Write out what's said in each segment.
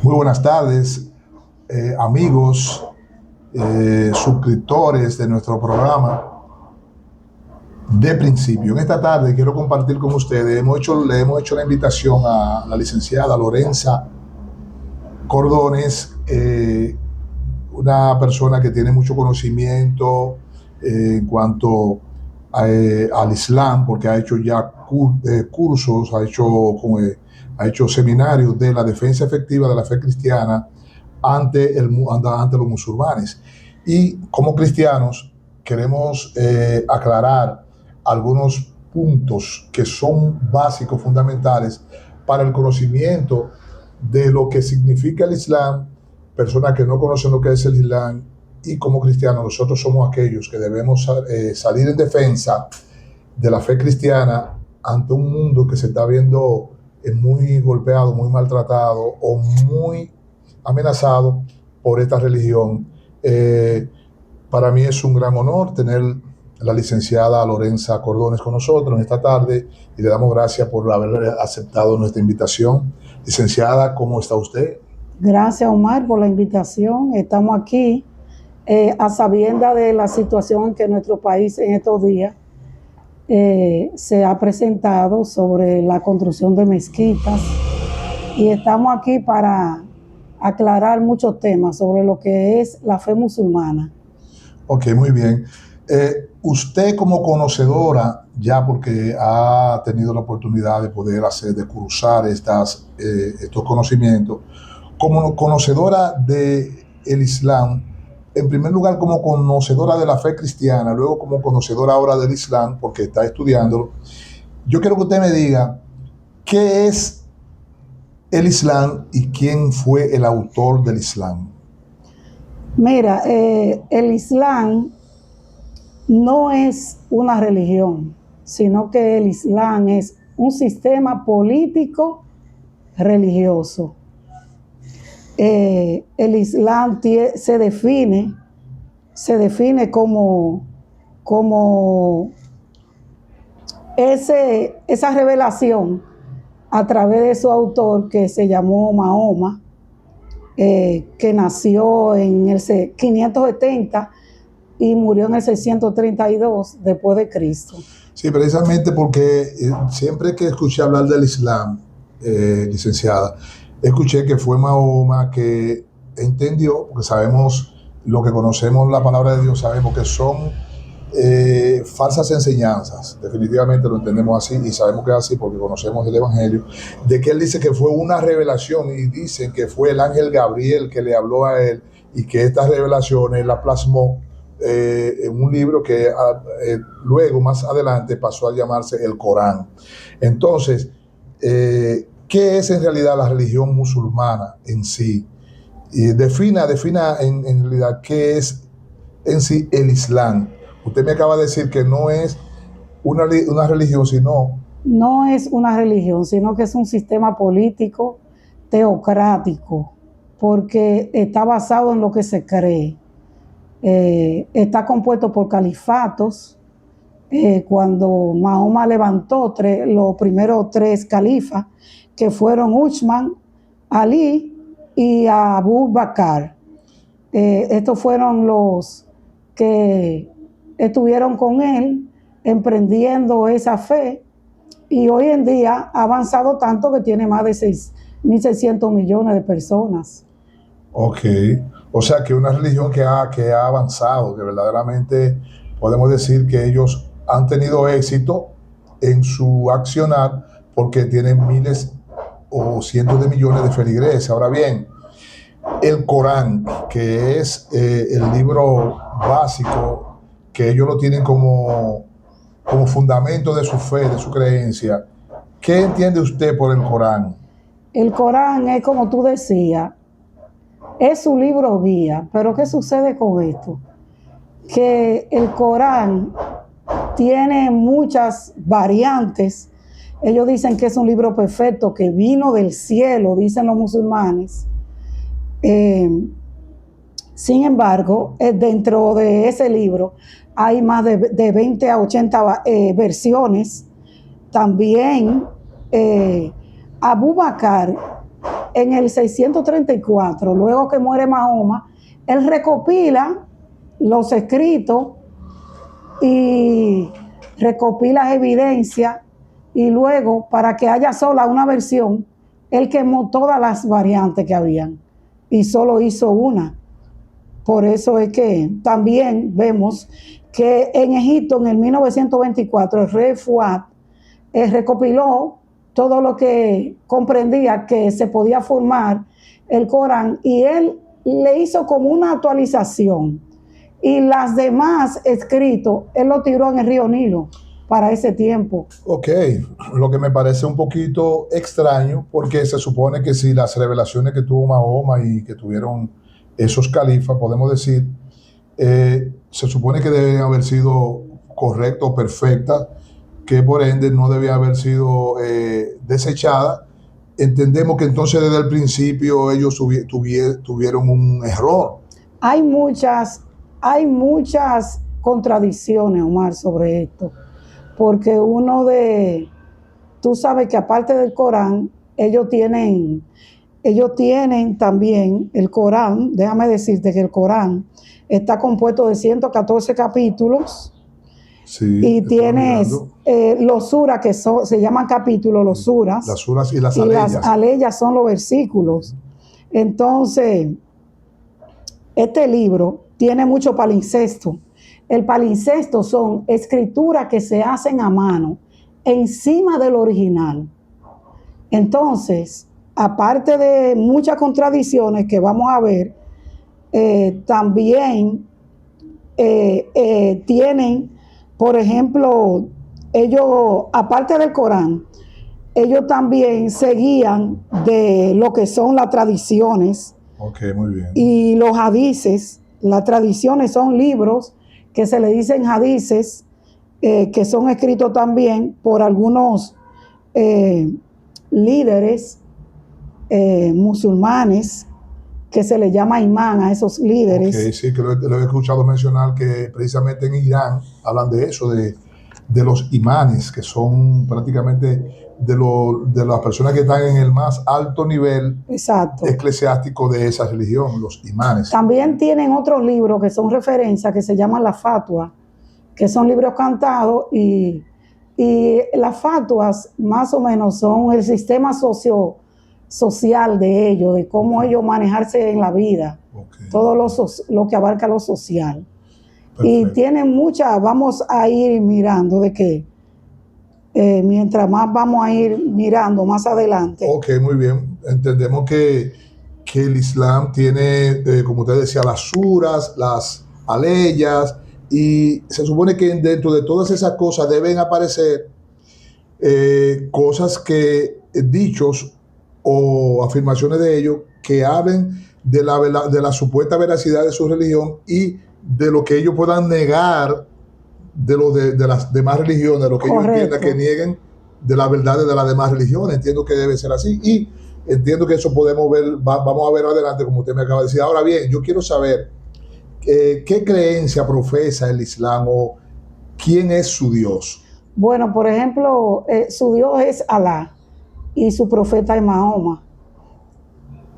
Muy buenas tardes, amigos, suscriptores de nuestro programa de principio. En esta tarde quiero compartir con ustedes, le hemos hecho la invitación a la licenciada Lorenza Cordones, una persona que tiene mucho conocimiento en cuanto al Islam, porque ha hecho ya cursos, ha hecho seminarios de la defensa efectiva de la fe cristiana ante los musulmanes. Y como cristianos queremos aclarar algunos puntos que son básicos, fundamentales para el conocimiento de lo que significa el Islam, personas que no conocen lo que es el Islam, y como cristianos nosotros somos aquellos que debemos salir en defensa de la fe cristiana ante un mundo que se está viendo muy golpeado, muy maltratado o muy amenazado por esta religión. Para mí es un gran honor tener la licenciada Lorenza Cordones con nosotros en esta tarde y le damos gracias por haber aceptado nuestra invitación. Licenciada, ¿cómo está usted? Gracias, Omar, por la invitación. Estamos aquí a sabiendas de la situación en que nuestro país en estos días se ha presentado sobre la construcción de mezquitas, y estamos aquí para aclarar muchos temas sobre lo que es la fe musulmana. Ok, muy bien. Usted como conocedora, ya porque ha tenido la oportunidad de poder de cruzar estos conocimientos, como conocedora del Islam, en primer lugar como conocedora de la fe cristiana, luego como conocedora ahora del Islam, porque está estudiándolo, yo quiero que usted me diga qué es el Islam y quién fue el autor del Islam. Mira, el Islam no es una religión, sino que el Islam es un sistema político religioso. El Islam se define como esa revelación a través de su autor, que se llamó Mahoma, que nació en el 570 y murió en el 632 después de Cristo. Sí, precisamente porque siempre que escuché hablar del Islam, licenciada, escuché que fue Mahoma que entendió, porque sabemos lo que conocemos la palabra de Dios, sabemos que son falsas enseñanzas, definitivamente lo entendemos así y sabemos que es así porque conocemos el Evangelio, de que él dice que fue una revelación y dicen que fue el ángel Gabriel que le habló a él y que estas revelaciones la plasmó en un libro que luego más adelante pasó a llamarse el Corán. Entonces, ¿qué es en realidad la religión musulmana en sí? Y defina en realidad qué es en sí el Islam. Usted me acaba de decir que no es una religión, sino... No es una religión, sino que es un sistema político teocrático, porque está basado en lo que se cree. Está compuesto por califatos. Cuando Mahoma levantó los primeros 3 califas, que fueron Uthman, Ali y Abu Bakr. Estos fueron los que estuvieron con él emprendiendo esa fe, y hoy en día ha avanzado tanto que tiene más de 6.600 millones de personas. Ok, o sea que una religión que ha avanzado, que verdaderamente podemos decir que ellos han tenido éxito en su accionar porque tienen miles o cientos de millones de feligreses. Ahora bien, el Corán, que es el libro básico, que ellos lo tienen como fundamento de su fe, de su creencia, ¿qué entiende usted por el Corán? El Corán es, como tú decías, es su libro guía. Pero ¿qué sucede con esto? Que el Corán tiene muchas variantes. Ellos dicen que es un libro perfecto, que vino del cielo, dicen los musulmanes. Sin embargo, dentro de ese libro hay más de 20 a 80 versiones. También Abu Bakr en el 634, luego que muere Mahoma, él recopila los escritos y recopila evidencias, y luego, para que haya sola una versión, él quemó todas las variantes que habían y solo hizo una. Por eso es que también vemos que en Egipto, en el 1924, el rey Fuad recopiló todo lo que comprendía que se podía formar el Corán, y él le hizo como una actualización. Y las demás escritos, él lo tiró en el río Nilo para ese tiempo. Ok, lo que me parece un poquito extraño, porque se supone que si las revelaciones que tuvo Mahoma y que tuvieron esos califas, podemos decir, se supone que deben haber sido correctas o perfectas, que por ende no debía haber sido desechada. Entendemos que entonces desde el principio ellos tuvieron un error. Hay muchas contradicciones, Omar, sobre esto, porque tú sabes que aparte del Corán, ellos tienen también el Corán. Déjame decirte que el Corán está compuesto de 114 capítulos. Sí, y tienes los suras, que se llaman capítulos, los suras. Las suras y las aleyas. Las aleyas son los versículos. Entonces, este libro tiene mucho palincesto. El palincesto son escrituras que se hacen a mano encima del original. Entonces, aparte de muchas contradicciones que vamos a ver, también tienen, por ejemplo, ellos, aparte del Corán, ellos también seguían de lo que son las tradiciones. Ok, muy bien. Y los hadices. Las tradiciones son libros que se le dicen hadices, que son escritos también por algunos líderes musulmanes, que se le llama imán a esos líderes. Ok, sí, que lo he escuchado mencionar, que precisamente en Irán hablan de eso, de los imanes, que son prácticamente de las personas que están en el más alto nivel eclesiástico de esa religión, los imanes. También tienen otros libros que son referencias, que se llaman las fatuas, que son libros cantados, y las fatuas más o menos son el sistema social de ellos, de cómo ellos manejarse en la vida, todo lo que abarca lo social. Perfecto. Y tienen muchas, vamos a ir mirando de que mientras más vamos a ir mirando más adelante. Ok, muy bien. Entendemos que el Islam tiene, como usted decía, las suras, las aleyas, y se supone que dentro de todas esas cosas deben aparecer cosas dichos o afirmaciones de ellos que hablen de la supuesta veracidad de su religión y de lo que ellos puedan negar de las demás religiones, de lo que Correcto. Ellos entiendan que nieguen de la verdad de las demás religiones. Entiendo que debe ser así, y entiendo que eso podemos ver, vamos a ver adelante, como usted me acaba de decir. Ahora bien, yo quiero saber qué creencia profesa el Islam, o quién es su Dios. Bueno, por ejemplo, su Dios es Alá y su profeta es Mahoma.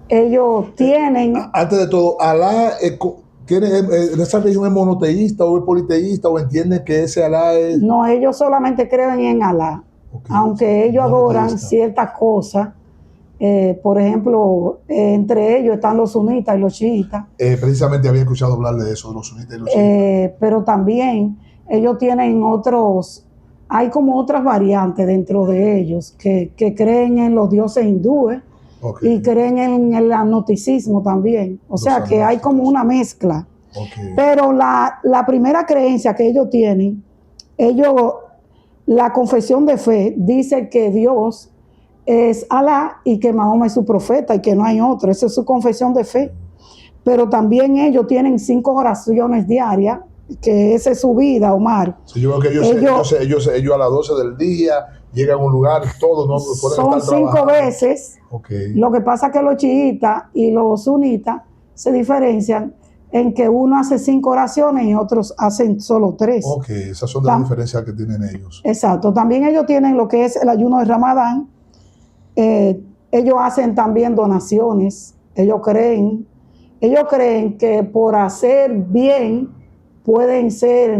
Ellos tienen... Antes de todo, Alá... ¿Esa religión es monoteísta o es politeísta, o entienden que ese Alá es...? No, ellos solamente creen en Alá, okay. Aunque ellos adoran ciertas cosas. Por ejemplo, entre ellos están los sunitas y los chiitas. Precisamente había escuchado hablar de eso, de los sunitas y los chiitas. Pero también ellos tienen hay como otras variantes dentro de ellos que creen en los dioses hindúes. Okay. Y creen en el agnosticismo también. O sea que hay como una mezcla. Okay. Pero la primera creencia que ellos tienen, la confesión de fe dice que Dios es Alá y que Mahoma es su profeta y que no hay otro. Esa es su confesión de fe. Pero también ellos tienen 5 oraciones diarias, que esa es su vida, Omar. Sí, yo creo que ellos a las 12 del día llegan a un lugar, todos no pueden estar trabajando. 5 veces. Okay. Lo que pasa es que los chiitas y los sunitas se diferencian en que uno hace 5 oraciones y otros hacen solo 3. Ok, esas son las diferencias que tienen ellos. Exacto. También ellos tienen lo que es el ayuno de Ramadán. ellos hacen también donaciones, ellos creen que por hacer bien pueden ser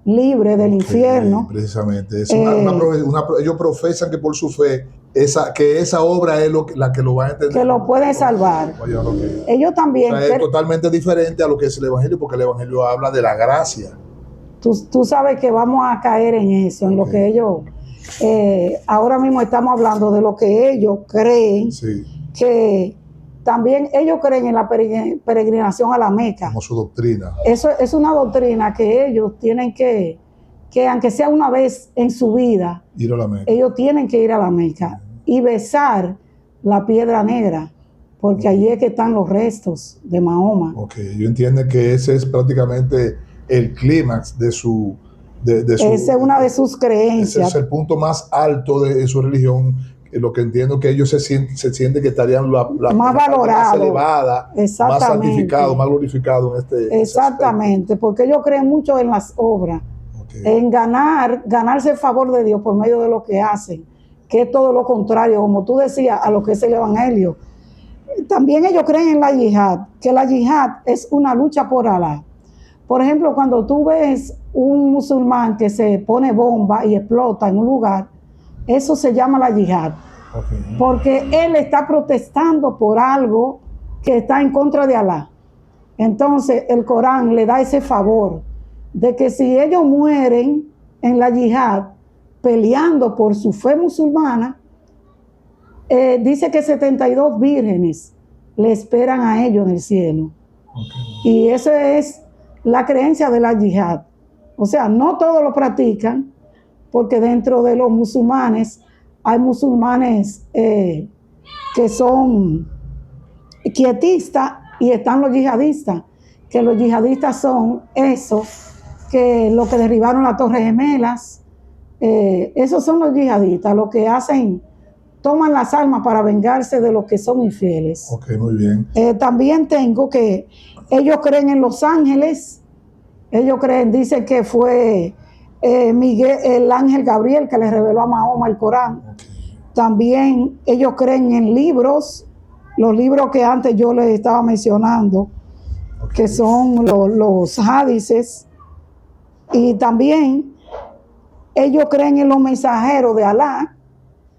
libres del infierno. Precisamente, es ellos profesan que por su fe, esa obra es la que lo va a entender. Que lo puede salvar. Ellos también... O sea, es totalmente diferente a lo que es el Evangelio, porque el Evangelio habla de la gracia. Tú sabes que vamos a caer en eso, en lo que ellos... ahora mismo estamos hablando de lo que ellos creen, que también ellos creen en la peregrinación a la Meca. Como su doctrina. Eso es una doctrina que ellos tienen que aunque sea una vez en su vida, ir a la Meca. Ellos tienen que ir a la Meca y besar la piedra negra, porque allí es que están los restos de Mahoma. Yo entiendo que ese es prácticamente el clímax de su... Esa es una de sus creencias. Ese es el punto más alto de su religión. Lo que entiendo que ellos se sienten que estarían más valorados, más elevada, más santificado, más glorificado en este. Exactamente, porque ellos creen mucho en las obras, en ganarse el favor de Dios por medio de lo que hacen, que es todo lo contrario, como tú decías, a lo que es el Evangelio. También ellos creen en la yihad, que la yihad es una lucha por Alá. Por ejemplo, cuando tú ves un musulmán que se pone bomba y explota en un lugar, eso se llama la yihad, porque él está protestando por algo que está en contra de Alá. Entonces el Corán le da ese favor de que si ellos mueren en la yihad peleando por su fe musulmana, dice que 72 vírgenes le esperan a ellos en el cielo. Y esa es la creencia de la yihad. O sea, no todos lo practican, porque dentro de los musulmanes hay musulmanes que son quietistas y están los yihadistas, que los yihadistas son esos que los que derribaron las Torres Gemelas, esos son los yihadistas, los que hacen, toman las armas para vengarse de los que son infieles. Muy bien. También tengo que ellos creen en los ángeles, ellos creen, dicen que fue Miguel, el ángel Gabriel, que le reveló a Mahoma el Corán. También ellos creen en libros, los libros que antes yo les estaba mencionando, que son los hadices. Y también ellos creen en los mensajeros de Alá.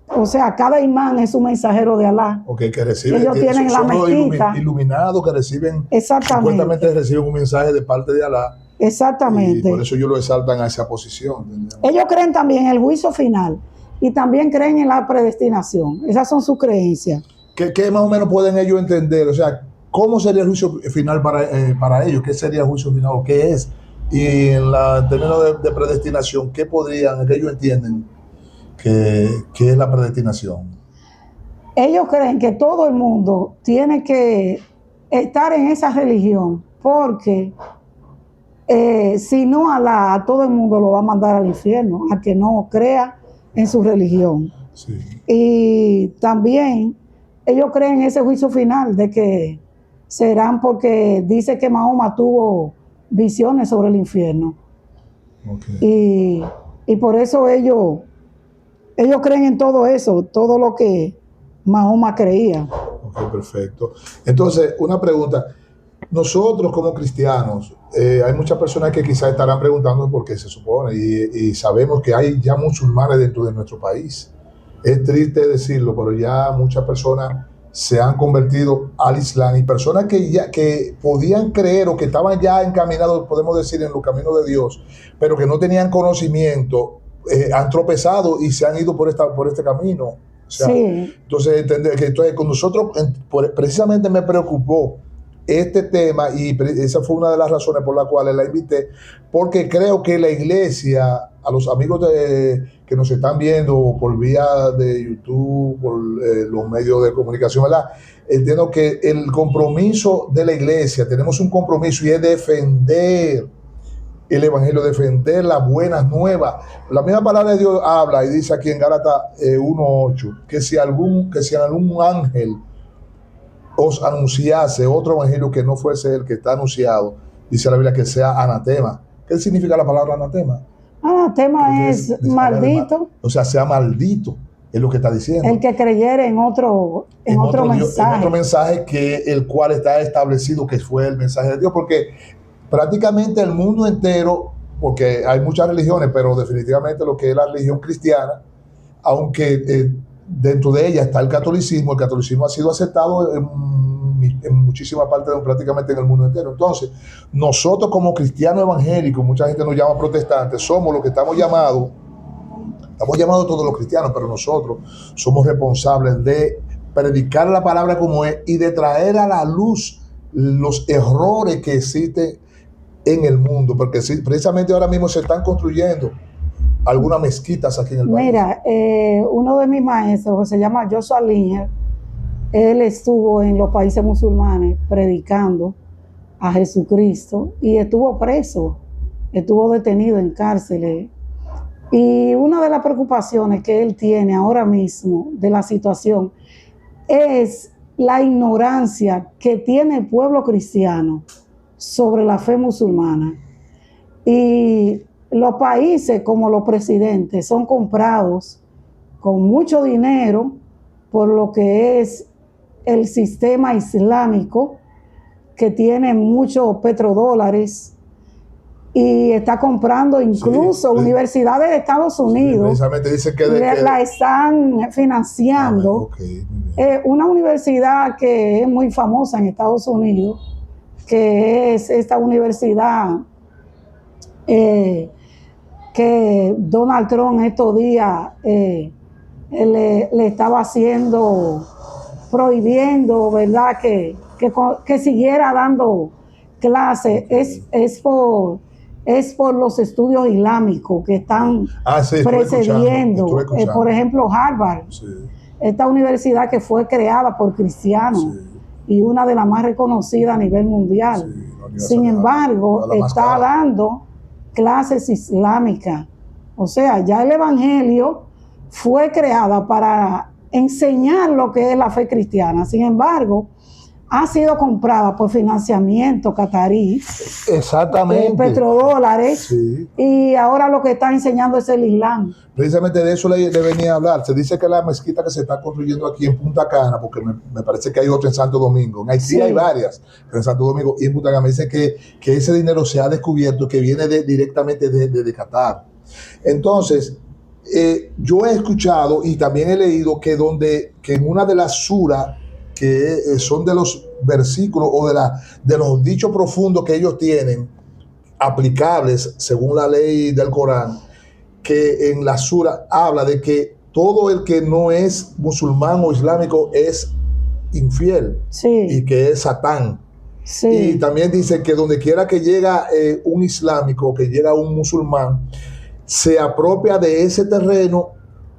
O sea, cada imán es un mensajero de Alá. Que reciben, ellos tienen la mezquita. Iluminados que reciben, supuestamente reciben un mensaje de parte de Alá. Exactamente. Y por eso ellos lo exaltan a esa posición. Ellos creen también en el juicio final y también creen en la predestinación. Esas son sus creencias. ¿Qué más o menos pueden ellos entender? O sea, ¿cómo sería el juicio final para ellos? ¿Qué sería el juicio final o qué es? Y en términos de predestinación, ¿qué ellos entienden que es la predestinación? Ellos creen que todo el mundo tiene que estar en esa religión, porque si no, a todo el mundo lo va a mandar al infierno, a que no crea en su religión. Sí. Y también ellos creen en ese juicio final de que serán, porque dice que Mahoma tuvo visiones sobre el infierno. Y por eso ellos creen en todo eso, todo lo que Mahoma creía. Perfecto. Entonces, una pregunta. Nosotros como cristianos, hay muchas personas que quizás estarán preguntando por qué se supone, y sabemos que hay ya musulmanes dentro de nuestro país. Es triste decirlo, pero ya muchas personas se han convertido al Islam, y personas que podían creer o que estaban ya encaminados, podemos decir, en los caminos de Dios, pero que no tenían conocimiento, han tropezado y se han ido por este camino. O sea, sí. Entonces, con nosotros, precisamente me preocupó este tema, y esa fue una de las razones por las cuales la invité, porque creo que la iglesia, a los amigos que nos están viendo por vía de YouTube, por los medios de comunicación, ¿verdad? Entiendo que el compromiso de la iglesia, tenemos un compromiso, y es defender el evangelio, defender las buenas nuevas. La misma palabra de Dios habla y dice aquí en Gálatas 1:8, que si algún ángel os anunciase otro evangelio que no fuese el que está anunciado, dice la Biblia, que sea anatema. ¿Qué significa la palabra anatema? Anatema es maldito. O sea, sea maldito. es lo que está diciendo. El que creyere en otro mensaje. En otro mensaje que el cual está establecido que fue el mensaje de Dios, porque prácticamente el mundo entero, porque hay muchas religiones, pero definitivamente lo que es la religión cristiana, aunque dentro de ella está el catolicismo ha sido aceptado en muchísimas partes, prácticamente en el mundo entero. Entonces, nosotros como cristianos evangélicos, mucha gente nos llama protestantes, somos los que estamos llamados todos los cristianos, pero nosotros somos responsables de predicar la palabra como es y de traer a la luz los errores que existen en el mundo, porque precisamente ahora mismo se están construyendo algunas mezquitas aquí en el país. Mira, uno de mis maestros, que se llama Joshua Linger, él estuvo en los países musulmanes predicando a Jesucristo y estuvo preso, estuvo detenido en cárceles. Y una de las preocupaciones que él tiene ahora mismo de la situación es la ignorancia que tiene el pueblo cristiano sobre la fe musulmana. Y los países como los presidentes son comprados con mucho dinero por lo que es el sistema islámico, que tiene muchos petrodólares y está comprando incluso universidades de Estados Unidos. Precisamente dice que la están financiando. Una universidad que es muy famosa en Estados Unidos, que es esta universidad que Donald Trump estos días le estaba prohibiendo, ¿verdad? Que siguiera dando clases. Es por los estudios islámicos que están precediendo. Por ejemplo, Harvard. Sí. Esta universidad que fue creada por cristianos y una de las más reconocidas a nivel mundial. Sin embargo, está dando clases islámicas. O sea, ya el evangelio fue creada para enseñar lo que es la fe cristiana. Sin embargo, ha sido comprada por financiamiento catarí. Exactamente. Petrodólares. Sí. Y ahora lo que está enseñando es el Islam. Precisamente de eso le venía a hablar. Se dice que la mezquita que se está construyendo aquí en Punta Cana, porque me parece que hay otra en Santo Domingo. En Haití hay varias, pero en Santo Domingo y en Punta Cana me dicen que ese dinero se ha descubierto que viene directamente de Qatar. Entonces, yo he escuchado y también he leído que en una de las suras que son de los versículos o de los dichos profundos que ellos tienen, aplicables según la ley del Corán, que en la sura habla de que todo el que no es musulmán o islámico es infiel, y que es Satán. Sí. Y también dice que donde quiera que llega un islámico, que llega un musulmán, se apropia de ese terreno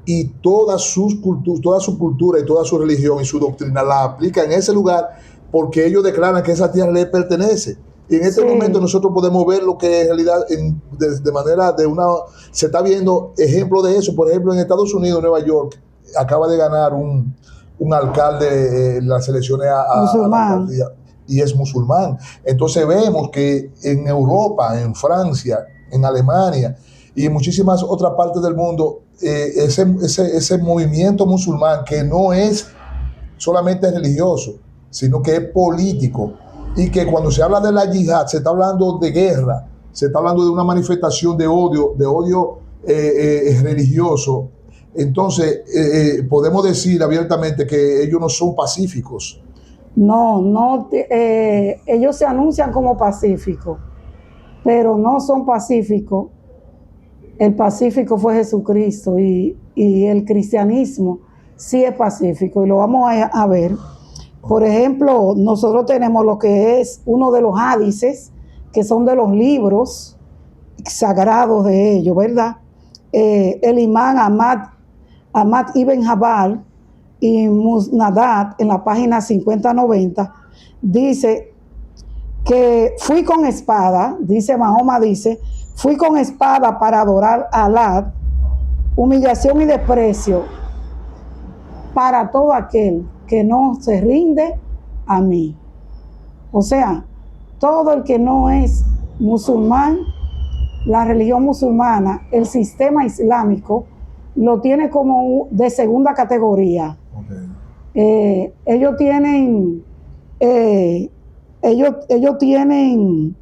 y toda su cultura y toda su religión y su doctrina la aplica en ese lugar porque ellos declaran que esa tierra les pertenece. Y en este momento nosotros podemos ver lo que en realidad se está viendo ejemplo de eso. Por ejemplo, en Estados Unidos, Nueva York, acaba de ganar un alcalde en las elecciones a la alcaldía y es musulmán. Entonces vemos que en Europa, en Francia, en Alemania y en muchísimas otras partes del mundo, ese movimiento musulmán que no es solamente religioso, sino que es político, y que cuando se habla de la yihad se está hablando de guerra, se está hablando de una manifestación de odio religioso. Entonces podemos decir abiertamente que ellos no son pacíficos. No, ellos se anuncian como pacíficos, pero no son pacíficos. El pacífico fue Jesucristo y el cristianismo sí es pacífico y lo vamos a ver. Por ejemplo, nosotros tenemos lo que es uno de los hadices, que son de los libros sagrados de ellos, ¿verdad? El imán Ahmad Ibn Jabal y Musnadad, en la página 50-90, dice que fui con espada, Mahoma dice, fui con espada para adorar a Alá, humillación y desprecio para todo aquel que no se rinde a mí. O sea, todo el que no es musulmán, la religión musulmana, el sistema islámico, lo tiene como de segunda categoría. Ellos tienen ellos tienen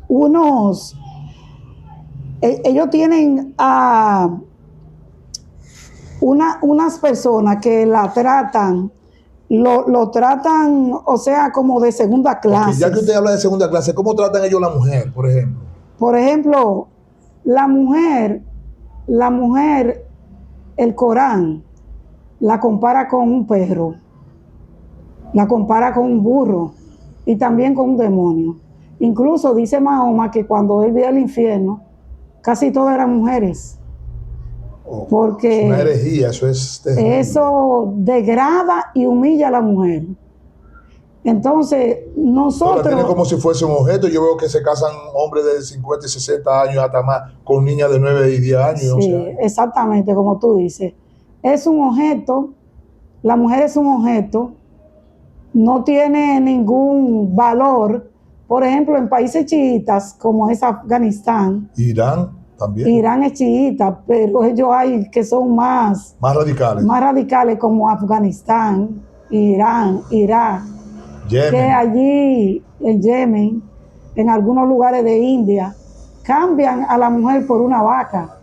unos ellos tienen unas personas que la tratan, lo tratan, o sea, como de segunda clase. Ya que usted habla de segunda clase, ¿cómo tratan ellos a la mujer, por ejemplo? Por ejemplo, la mujer, el Corán la compara con un perro, la compara con un burro y también con un demonio. Incluso dice Mahoma que cuando él vio el infierno, casi todas eran mujeres. Porque es una herejía, eso es terrible. Eso degrada y humilla a la mujer. Entonces, nosotros... La tienen como si fuese un objeto. Yo veo que se casan hombres de 50 y 60 años, hasta más, con niñas de 9 y 10 años. Sí, 11 años. Exactamente, como tú dices. Es un objeto, la mujer es un objeto, no tiene ningún valor. Por ejemplo, en países chiitas, como es Afganistán. Irán también. Irán es chiita, pero ellos hay que son más radicales. Más radicales, como Afganistán, Irán, Irak. Yemen. Que allí en Yemen, en algunos lugares de India, cambian a la mujer por una vaca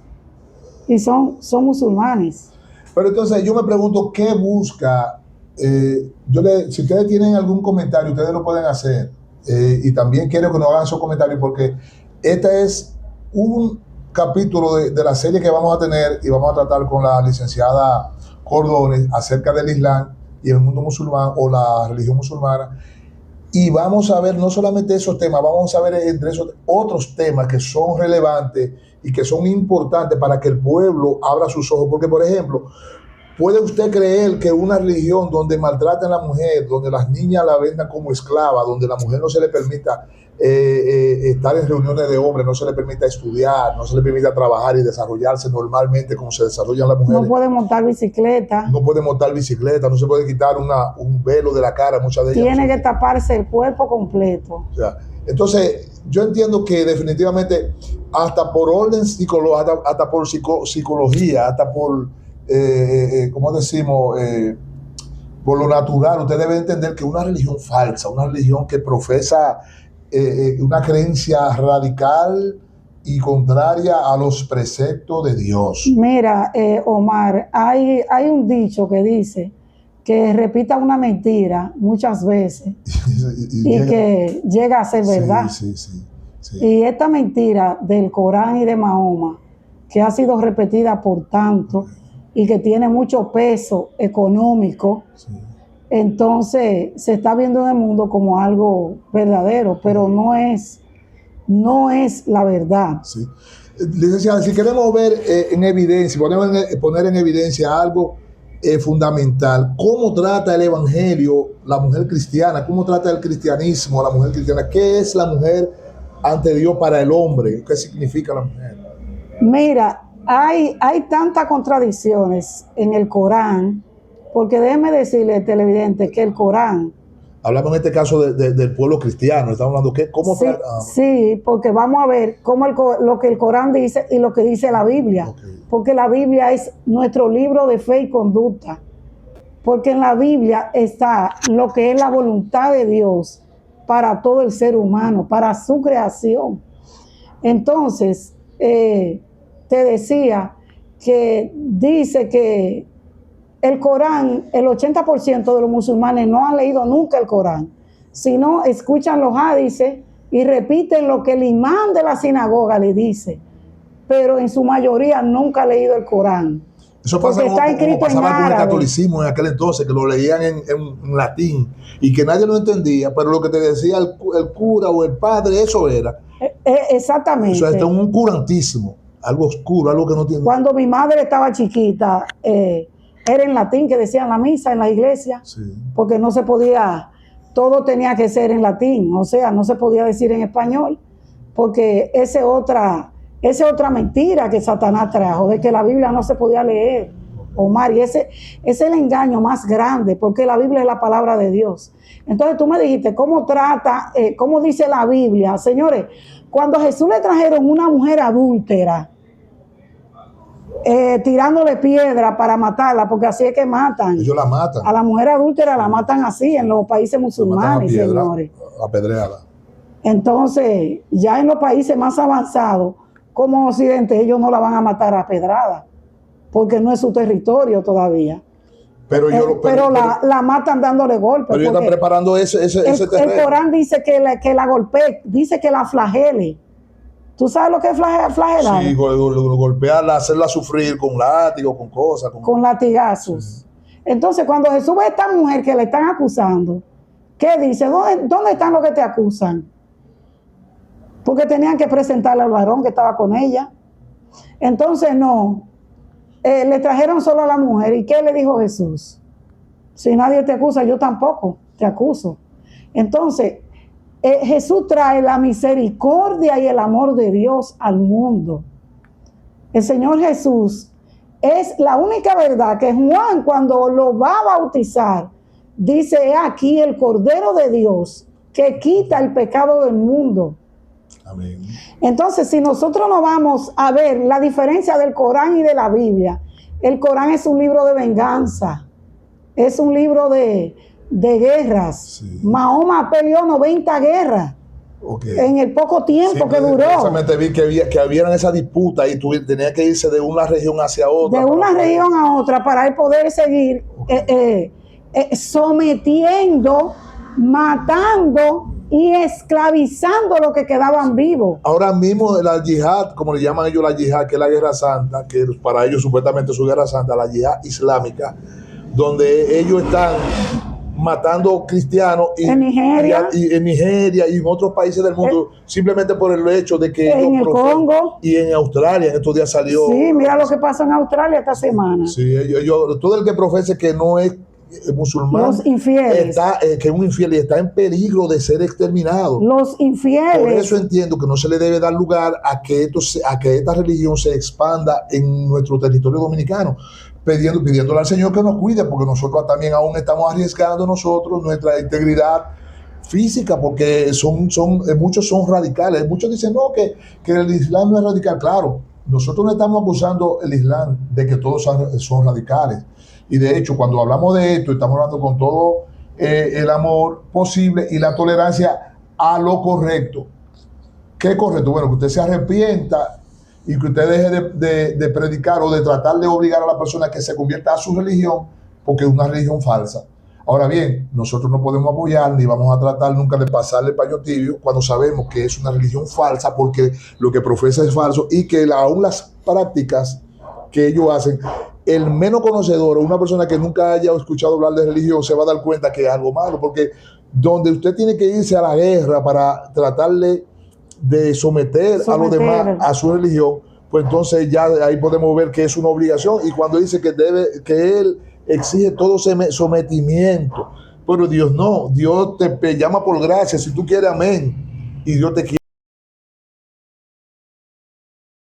y son musulmanes. Pero entonces yo me pregunto, ¿qué busca? Si ustedes tienen algún comentario, ustedes lo pueden hacer. Y también quiero que nos hagan esos comentarios, porque este es un capítulo de la serie que vamos a tener y vamos a tratar con la licenciada Cordones acerca del Islam y el mundo musulmán o la religión musulmana. Y vamos a ver no solamente esos temas, vamos a ver entre esos otros temas que son relevantes y que son importantes para que el pueblo abra sus ojos. Porque, por ejemplo, ¿puede usted creer que una religión donde maltratan a la mujer, donde las niñas la vendan como esclava, donde la mujer no se le permita estar en reuniones de hombres, no se le permita estudiar, no se le permita trabajar y desarrollarse normalmente como se desarrollan las mujeres? No puede montar bicicleta. No puede montar bicicleta, no se puede quitar un velo de la cara, muchas de ellas. Tiene que taparse el cuerpo completo. O sea, entonces, yo entiendo que definitivamente, hasta por orden psicológico, hasta por psicología, hasta por, ¿cómo decimos? Por lo natural, usted debe entender que una religión falsa, una religión que profesa una creencia radical y contraria a los preceptos de Dios. Mira, Omar, hay un dicho que dice que repita una mentira muchas veces y que llega a ser verdad. Sí. Y esta mentira del Corán y de Mahoma, que ha sido repetida por tanto y que tiene mucho peso económico, entonces se está viendo en el mundo como algo verdadero, pero no es la verdad. Sí. Licenciada, si queremos ver en evidencia, poner en evidencia algo fundamental, ¿cómo trata el evangelio la mujer cristiana? ¿Cómo trata el cristianismo a la mujer cristiana? ¿Qué es la mujer ante Dios para el hombre? ¿Qué significa la mujer? Mira, hay tantas contradicciones en el Corán, porque déjeme decirle, televidente, que el Corán... Hablamos en este caso del pueblo cristiano, estamos hablando de cómo... Sí, porque vamos a ver cómo lo que el Corán dice y lo que dice la Biblia. Okay. Porque la Biblia es nuestro libro de fe y conducta. Porque en la Biblia está lo que es la voluntad de Dios para todo el ser humano, para su creación. Entonces, te decía que dice que el Corán, el 80% de los musulmanes no han leído nunca el Corán, sino escuchan los hadices y repiten lo que el imán de la sinagoga le dice, pero en su mayoría nunca ha leído el Corán. Eso pasa como pasaba con el catolicismo en aquel entonces, que lo leían en latín y que nadie lo entendía, pero lo que te decía el cura o el padre, eso era. Exactamente. Eso es un curantismo, algo oscuro, algo que no tiene... Cuando mi madre estaba chiquita, era en latín que decían la misa en la iglesia, porque no se podía, todo tenía que ser en latín, o sea, no se podía decir en español, porque esa es otra mentira que Satanás trajo, de que la Biblia no se podía leer, Omar, y ese es el engaño más grande, porque la Biblia es la palabra de Dios. Entonces tú me dijiste, ¿cómo dice la Biblia? Señores, cuando a Jesús le trajeron una mujer adúltera, tirándole piedra para matarla, porque así es que matan. Ellos la matan. A la mujer adúltera la matan así en los países musulmanes, piedra, señores. Apedreada. Entonces, ya en los países más avanzados, como Occidente, ellos no la van a matar a pedrada, porque no es su territorio todavía. Pero la matan dándole golpes. Pero ellos están preparando ese terreno. El Corán dice que la golpee, dice que la flagele. ¿Tú sabes lo que es flagelar? Sí, golpearla, hacerla sufrir con látigos, con cosas. Con latigazos. Sí. Entonces, cuando Jesús ve a esta mujer que le están acusando, ¿qué dice? ¿Dónde están los que te acusan? Porque tenían que presentarle al varón que estaba con ella. Entonces, no. Le trajeron solo a la mujer. ¿Y qué le dijo Jesús? Si nadie te acusa, yo tampoco te acuso. Entonces, Jesús trae la misericordia y el amor de Dios al mundo. El Señor Jesús es la única verdad que Juan, cuando lo va a bautizar, dice: he aquí el Cordero de Dios que quita el pecado del mundo. Amén. Entonces, si nosotros no vamos a ver la diferencia del Corán y de la Biblia, el Corán es un libro de venganza, es un libro de guerras. Sí. Mahoma peleó 90 guerras en el poco tiempo que duró. Precisamente vi que había esa disputa y tenía que irse de una región hacia otra. De una región a otra para él poder seguir sometiendo, matando y esclavizando los que quedaban vivos. Ahora mismo la yihad, como le llaman ellos la yihad, que es la guerra santa, que para ellos supuestamente es su guerra santa, la yihad islámica, donde ellos están matando cristianos en Nigeria y en otros países del mundo, simplemente por el hecho de que en el Congo y en Australia en estos días salió. Sí, mira lo que pasó en Australia esta semana. Sí, todo el que profese que no es musulmán, los infieles, que es un infiel y está en peligro de ser exterminado. Los infieles. Por eso entiendo que no se le debe dar lugar a que esta religión se expanda en nuestro territorio dominicano, pidiéndole al Señor que nos cuide, porque nosotros también aún estamos arriesgando nosotros nuestra integridad física, porque muchos son radicales. Muchos dicen no, que el Islam no es radical. Claro, nosotros no estamos acusando el Islam de que todos son radicales. Y de hecho, cuando hablamos de esto, estamos hablando con todo el amor posible y la tolerancia a lo correcto. ¿Qué es correcto? Bueno, que usted se arrepienta y que usted deje de predicar o de tratar de obligar a la persona que se convierta a su religión, porque es una religión falsa. Ahora bien, nosotros no podemos apoyar ni vamos a tratar nunca de pasarle paño tibio cuando sabemos que es una religión falsa, porque lo que profesa es falso y que aún las prácticas que ellos hacen, el menos conocedor o una persona que nunca haya escuchado hablar de religión se va a dar cuenta que es algo malo, porque donde usted tiene que irse a la guerra para tratarle de someter a los demás a su religión, pues entonces ya ahí podemos ver que es una obligación. Y cuando dice que él exige todo sometimiento, pero Dios no, Dios te llama por gracia, si tú quieres, amén, y Dios te quiere.